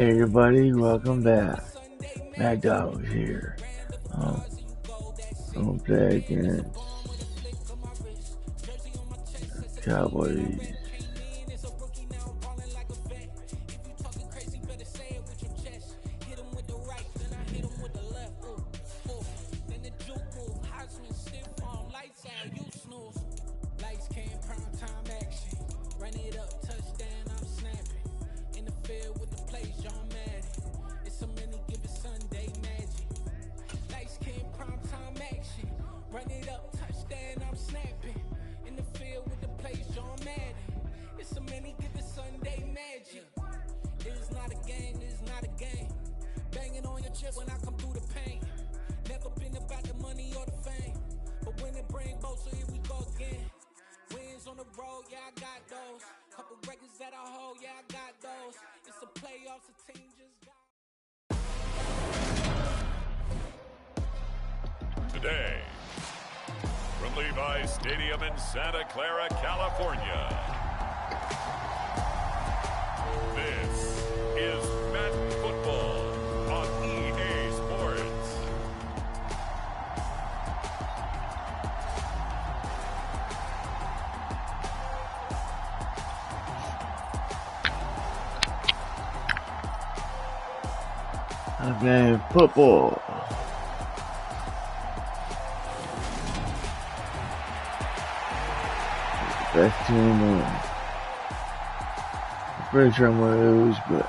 Hey everybody, welcome back. Mad Dog here. I'm gonna play against Cowboys. When I come through the pain, never been about the money or the fame, but when it bring both, so here we go again. Wins on the road, yeah, I got those. Couple records that I hold, yeah, I got those. It's the playoffs, the team just got. Today, from Levi's Stadium in Santa Clara, California, this is Madden Football on EA Sports. I'm playing football. Best team in. I'm pretty sure I'm gonna lose, but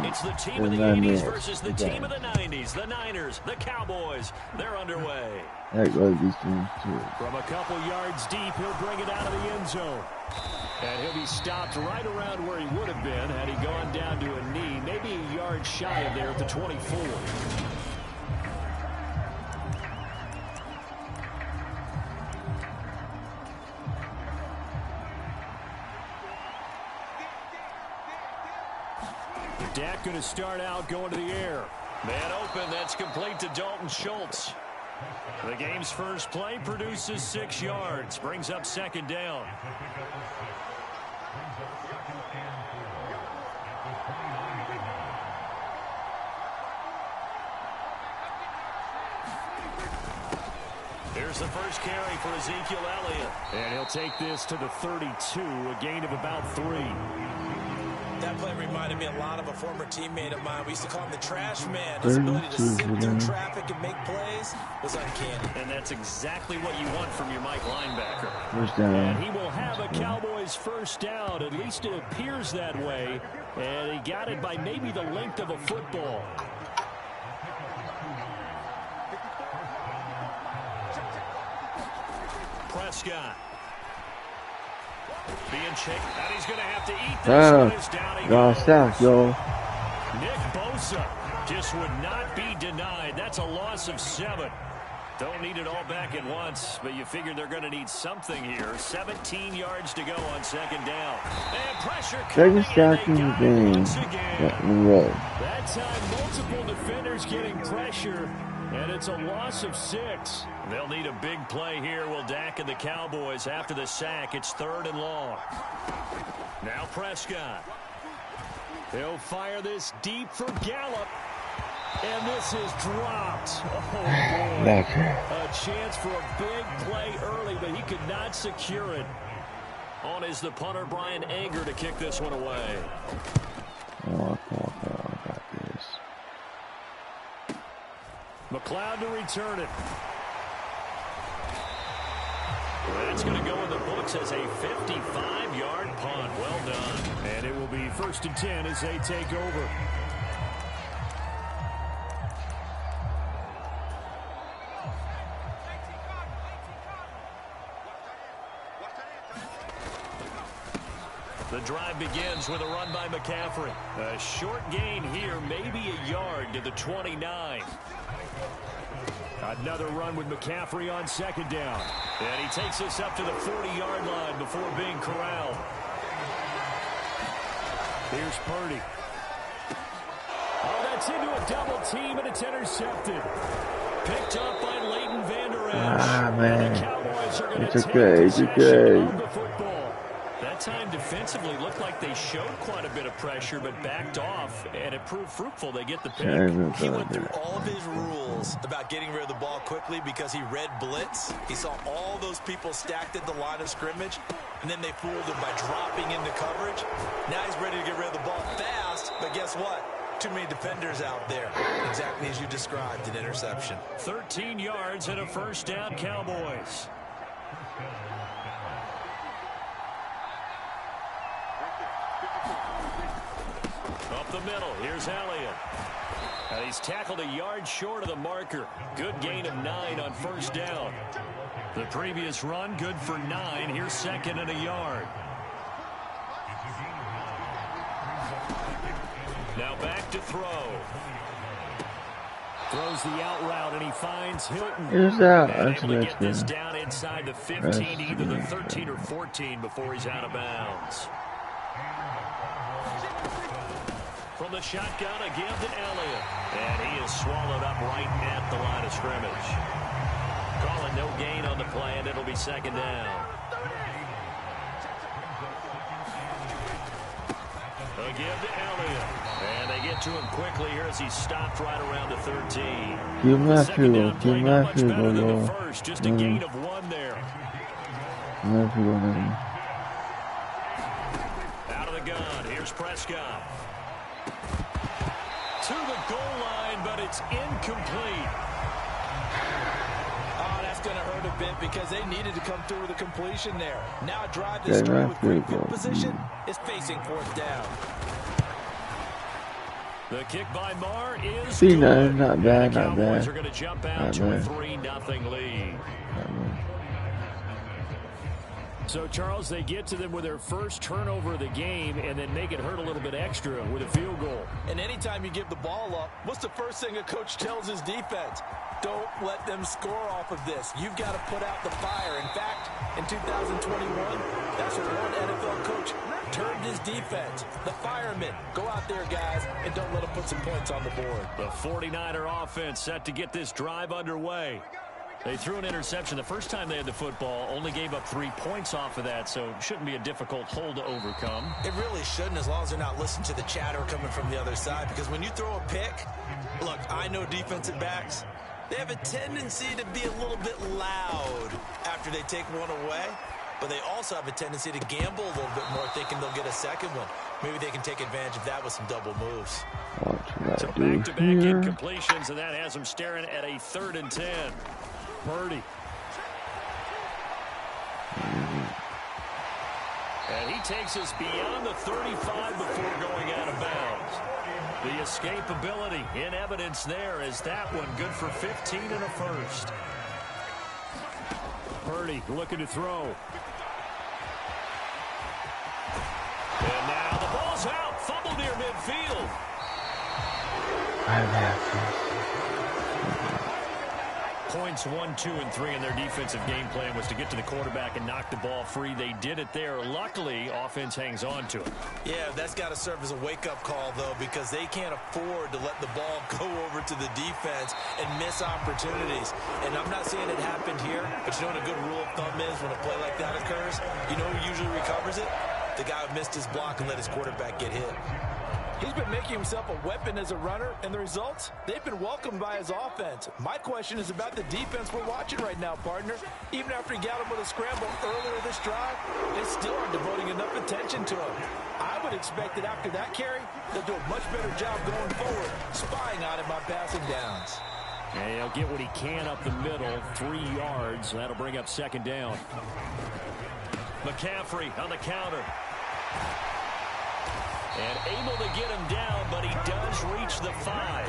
it's the team of the 80s versus the team of the 90s. The Niners, the Cowboys, they're underway. That goes these teams too. From a couple yards deep, he'll bring it out of the end zone. And he'll be stopped right around where he would have been had he gone down to a knee, maybe a yard shy of there at the 24. Dak going to start out going to the air. Man open, that's complete to Dalton Schultz. The game's first play produces 6 yards, brings up second down. Here's the first carry for Ezekiel Elliott. And he'll take this to the 32, a gain of about 3. That play reminded me a lot of a former teammate of mine. We used to call him the trash man. His ability to sit through traffic and make plays was uncanny. And that's exactly what you want from your Mike linebacker. First down. And he will have a Cowboys first down. At least it appears that way. And he got it by maybe the length of a football. Prescott. Being chased, and he's going to have to eat this. Y'all stack, yo. Nick Bosa just would not be denied. That's a loss of 7. Don't need it all back at once, but you figure they're going to need something here. 17 yards to go on second down. And pressure coming, stacking and they got it once again. That time, multiple defenders getting pressure. And it's a loss of 6. They'll need a big play here, will Dak and the Cowboys after the sack. It's 3rd and long. Now Prescott. He'll fire this deep for Gallup. And this is dropped. Oh, boy. A chance for a big play early, but he could not secure it. On is the punter, Brian Anger, to kick this one away. Oh, I got this. McLeod to return it. That's going to go in the books as a 55-yard punt. Well done. And it will be 1st and 10 as they take over. The drive begins with a run by McCaffrey. A short gain here, maybe a yard to the 29. Another run with McCaffrey on second down. And he takes us up to the 40-yard line before being corralled. Here's Purdy. Oh, that's into a double team, and it's intercepted. Picked up by Leighton Vander Esch. Ah, man. The Cowboys are going to it's okay. The football. That time defensively looked like they showed quite a bit of pressure, but backed off, and it proved fruitful. They get the pick. He went through all of his rules about getting rid of the ball quickly because he read blitz. He saw all those people stacked at the line of scrimmage, and then they fooled him by dropping into coverage. Now he's ready to get rid of the ball fast, but guess what? Too many defenders out there. Exactly as you described, an interception. 13 yards and a first down, Cowboys. Up the middle, here's Elliott. And he's tackled a yard short of the marker. Good gain of 9 on first down. The previous run, good for 9. Here's second and a yard. Now back to throw. Throws the out route, and he finds Hilton. Here's that. And able to get this down inside the 15, either the 13 or 14 before he's out of bounds. From the shotgun, again to Elliott. And he is swallowed up right at the line of scrimmage. Calling no gain on the play, and it'll be second down. Again to Elliott. And they get to him quickly here as he stopped right around the 13. Give him that Second down field. play, Give him not that much better field, than the bro. first. Just a gain of 1 there. Out of the gun. Here's Prescott. To the goal line, but it's incomplete. Oh, that's going to hurt a bit because they needed to come through with a completion there. Now a drive that started with great field position is facing fourth down. The kick by Marr is See, good. no, not bad, The not Cowboys bad. are going to jump out Not to a bad. 3-0 lead. So, Charles, they get to them with their first turnover of the game and then make it hurt a little bit extra with a field goal. And anytime you give the ball up, what's the first thing a coach tells his defense? Don't let them score off of this. You've got to put out the fire. In fact, in 2021, that's what one NFL coach termed his defense. The firemen. Go out there, guys, and don't let them put some points on the board. The 49er offense set to get this drive underway. They threw an interception the first time they had the football, only gave up 3 points off of that, so it shouldn't be a difficult hole to overcome. It really shouldn't, as long as they're not listening to the chatter coming from the other side, because when you throw a pick, look, I know defensive backs, they have a tendency to be a little bit loud after they take one away, but they also have a tendency to gamble a little bit more, thinking they'll get a second one. Maybe they can take advantage of that with some double moves. So back-to-back incompletions, and that has them staring at a 3rd and 10. Purdy. And he takes us beyond the 35 before going out of bounds. The escapability in evidence there as that one good for 15 and a first. Purdy looking to throw. And now the ball's out. Fumble near midfield. Points 1, 2, and 3 in their defensive game plan was to get to the quarterback and knock the ball free. They did it there. Luckily, offense hangs on to it. Yeah, that's got to serve as a wake-up call, though, because they can't afford to let the ball go over to the defense and miss opportunities. And I'm not saying it happened here, but you know what a good rule of thumb is when a play like that occurs? You know who usually recovers it? The guy who missed his block and let his quarterback get hit. He's been making himself a weapon as a runner, and the results, they've been welcomed by his offense. My question is about the defense we're watching right now, partner. Even after he got him with a scramble earlier this drive, they still aren't devoting enough attention to him. I would expect that after that carry, they'll do a much better job going forward, spying on him on passing downs. And he'll get what he can up the middle, 3 yards. That'll bring up second down. McCaffrey on the counter. And able to get him down, but he does reach the 5.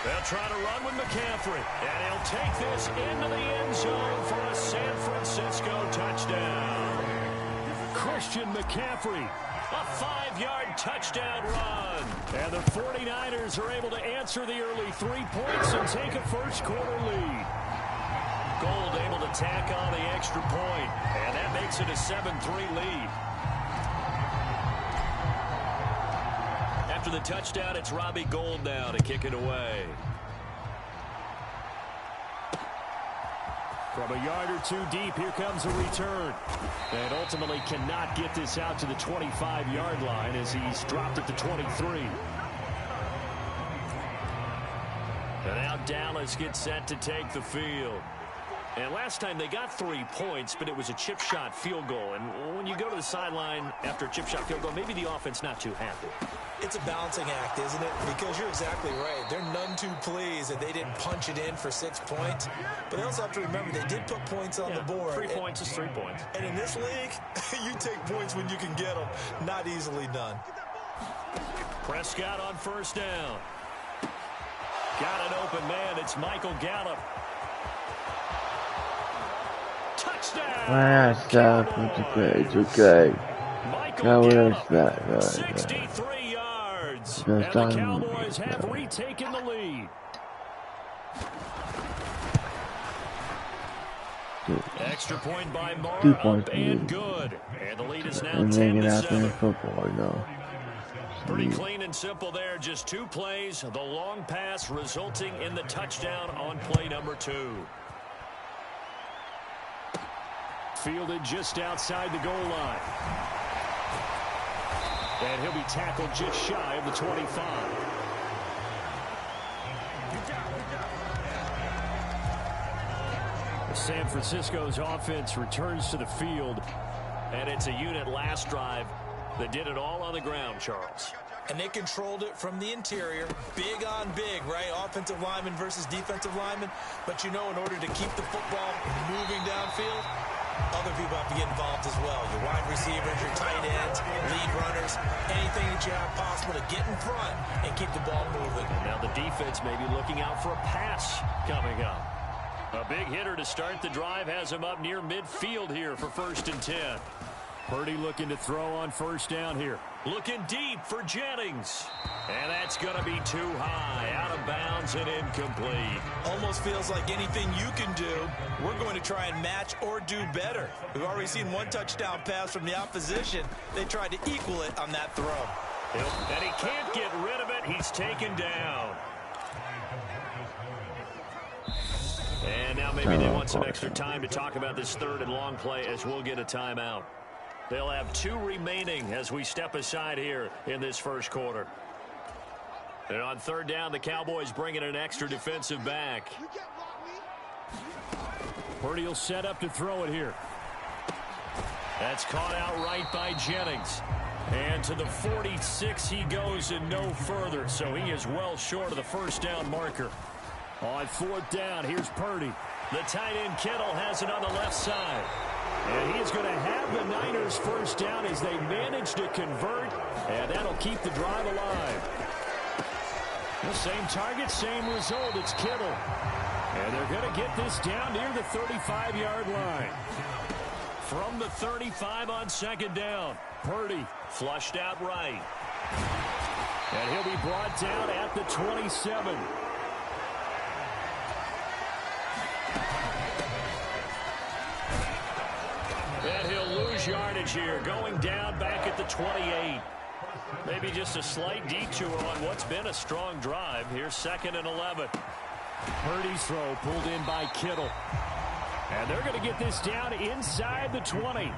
They'll try to run with McCaffrey. And he'll take this into the end zone for a San Francisco touchdown. Christian McCaffrey, a 5-yard touchdown run. And the 49ers are able to answer the early 3 points and take a first-quarter lead. Gold able to tack on the extra point, and that makes it a 7-3 lead. After the touchdown, it's Robbie Gould now to kick it away. From a yard or two deep, here comes a return. And ultimately cannot get this out to the 25-yard line as he's dropped at the 23. And now Dallas gets set to take the field. And last time they got 3 points, but it was a chip shot field goal. And when you go to the sideline after a chip shot field goal, maybe the offense not too happy. It's a balancing act, isn't it? Because you're exactly right. They're none too pleased that they didn't punch it in for 6 points. But they also have to remember they did put points on the board. 3 points is 3 points. And in this league, you take points when you can get them. Not easily done. Prescott on first down. Got an open man. It's Michael Gallup. Touchdown! It's okay. Michael Gallup, 63 yards. And the Cowboys have retaken the lead. Extra point by Mara, up and good. And the lead is now 10-7. Football, you know. Pretty clean and simple there. Just 2 plays. The long pass resulting in the touchdown on play number 2. Fielded just outside the goal line. And he'll be tackled just shy of the 25. San Francisco's offense returns to the field. And it's a unit last drive that did it all on the ground, Charles. And they controlled it from the interior. Big on big, right? Offensive lineman versus defensive lineman. But you know, in order to keep the football moving downfield, other people have to get involved as well. Your wide receivers, your tight ends, lead runners, anything that you have possible to get in front and keep the ball moving. And now the defense may be looking out for a pass coming up. A big hitter to start the drive has him up near midfield here for 1st and 10. Purdy looking to throw on first down here. Looking deep for Jennings. And that's going to be too high. Out of bounds and incomplete. Almost feels like anything you can do, we're going to try and match or do better. We've already seen 1 touchdown pass from the opposition. They tried to equal it on that throw. And he can't get rid of it. He's taken down. And now maybe they want some extra time to talk about this 3rd and long play as we'll get a timeout. They'll have 2 remaining as we step aside here in this first quarter. And on 3rd down, the Cowboys bring in an extra defensive back. Purdy will set up to throw it here. That's caught out right by Jennings. And to the 46 he goes and no further. So he is well short of the first down marker. On 4th down, here's Purdy. The tight end Kittle has it on the left side. And he's going to have the Niners first down as they manage to convert. And that'll keep the drive alive. The same target, same result. It's Kittle. And they're going to get this down near the 35-yard line. From the 35 on 2nd down, Purdy flushed out right. And he'll be brought down at the 27. And he'll lose yardage here, going down back at the 28. Maybe just a slight detour on what's been a strong drive. Here's 2nd and 11. Purdy's throw pulled in by Kittle. And they're going to get this down inside the 20.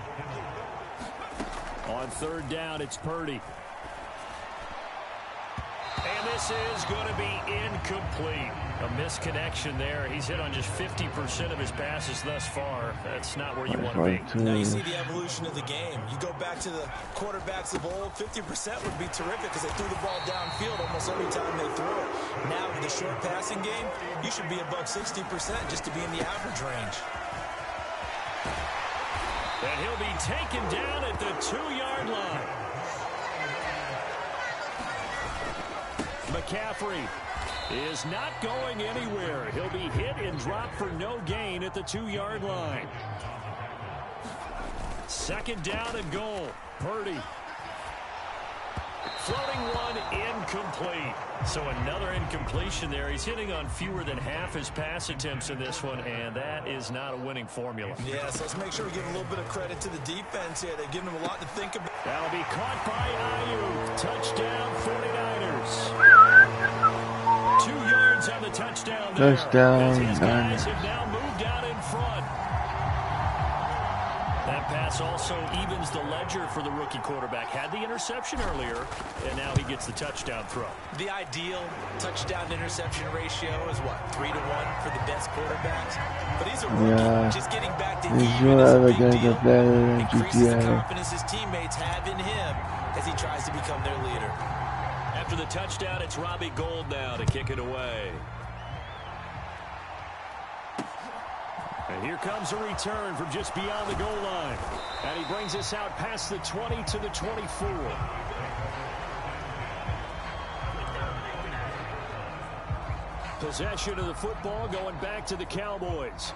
On 3rd down, it's Purdy. And this is going to be incomplete. A misconnection there. He's hit on just 50% of his passes thus far. That's not where you want to be. Now you see the evolution of the game. You go back to the quarterbacks of old, 50% would be terrific because they threw the ball downfield almost every time they threw it. Now with the short passing game, you should be above 60% just to be in the average range. And he'll be taken down at the 2-yard line. McCaffrey is not going anywhere. He'll be hit and dropped for no gain at the 2-yard line. 2nd down and goal. Purdy. Floating one, incomplete. So another incompletion there. He's hitting on fewer than half his pass attempts in this one, and that is not a winning formula. Yeah, so let's make sure we give a little bit of credit to the defense here. They've given him a lot to think about. That'll be caught by Ayuk. Touchdown, 49ers. 2 yards on the touchdown there. Touchdown. As his guys have now moved out in front. this also evens the ledger for the rookie quarterback. Had the interception earlier, and now he gets the touchdown throw. The ideal touchdown-interception ratio is what, 3 to 1 for the best quarterbacks? But he's a rookie, just getting back to even is a big deal. Increases the confidence his teammates have in him as he tries to become their leader. After the touchdown, it's Robbie Gould now to kick it away. And here comes a return from just beyond the goal line. And he brings us out past the 20 to the 24. Possession of the football going back to the Cowboys.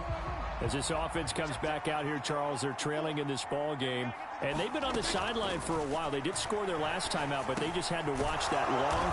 As this offense comes back out here, Charles, they're trailing in this ball game. And they've been on the sideline for a while. They did score their last time out, but they just had to watch that long